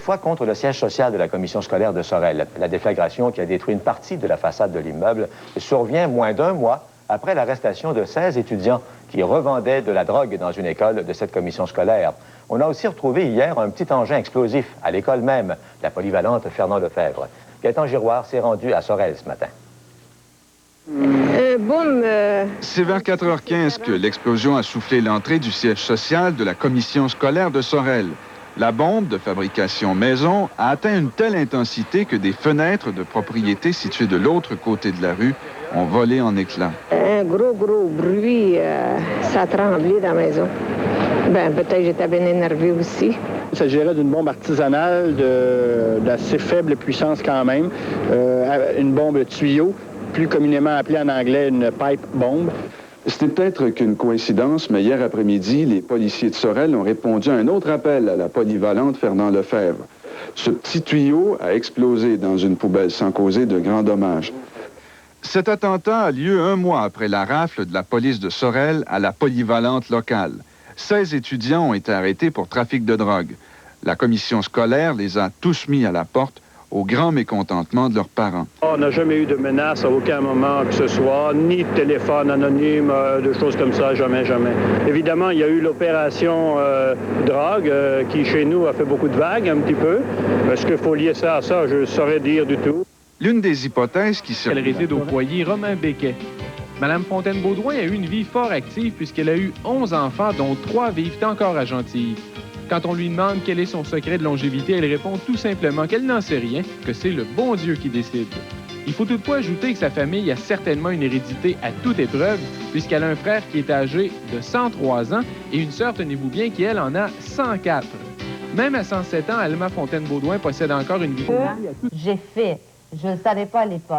fois contre le siège social de la commission scolaire de Sorel. La déflagration qui a détruit une partie de la façade de l'immeuble survient moins d'un mois après l'arrestation de 16 étudiants qui revendaient de la drogue dans une école de cette commission scolaire. On a aussi retrouvé hier un petit engin explosif à l'école même, la polyvalente Fernand-Lefebvre. Gaëtan Giroir s'est rendu à Sorel ce matin. C'est vers 4h15 que l'explosion a soufflé l'entrée du siège social de la commission scolaire de Sorel. La bombe de fabrication maison a atteint une telle intensité que des fenêtres de propriétés situées de l'autre côté de la rue ont volé en éclats. Un gros bruit, ça a tremblé dans la maison. Peut-être j'étais bien énervée aussi. Il s'agirait d'une bombe artisanale d'assez faible puissance quand même, une bombe tuyau, plus communément appelée en anglais une pipe bomb. C'était peut-être qu'une coïncidence, mais hier après-midi, les policiers de Sorel ont répondu à un autre appel à la polyvalente Fernand-Lefebvre. Ce petit tuyau a explosé dans une poubelle sans causer de grands dommages. Cet attentat a lieu un mois après la rafle de la police de Sorel à la polyvalente locale. 16 étudiants ont été arrêtés pour trafic de drogue. La commission scolaire les a tous mis à la porte, au grand mécontentement de leurs parents. On n'a jamais eu de menace à aucun moment que ce soit, ni de téléphone anonyme, de choses comme ça, jamais. Évidemment, il y a eu l'opération drogue qui, chez nous, a fait beaucoup de vagues, un petit peu. Est-ce qu'il faut lier ça à ça? Je ne saurais dire du tout. L'une des hypothèses qui Elle réside au foyer Romain Becquet. Madame Fontaine-Baudouin a eu une vie fort active puisqu'elle a eu 11 enfants, dont 3 vivent encore à Gentilly. Quand on lui demande quel est son secret de longévité, elle répond tout simplement qu'elle n'en sait rien, que c'est le bon Dieu qui décide. Il faut toutefois ajouter que sa famille a certainement une hérédité à toute épreuve, puisqu'elle a un frère qui est âgé de 103 ans et une sœur, tenez-vous bien, qui, elle, en a 104. Même à 107 ans, Alma Fontaine-Baudouin possède encore une vie... J'ai fait, je ne le savais pas à l'époque,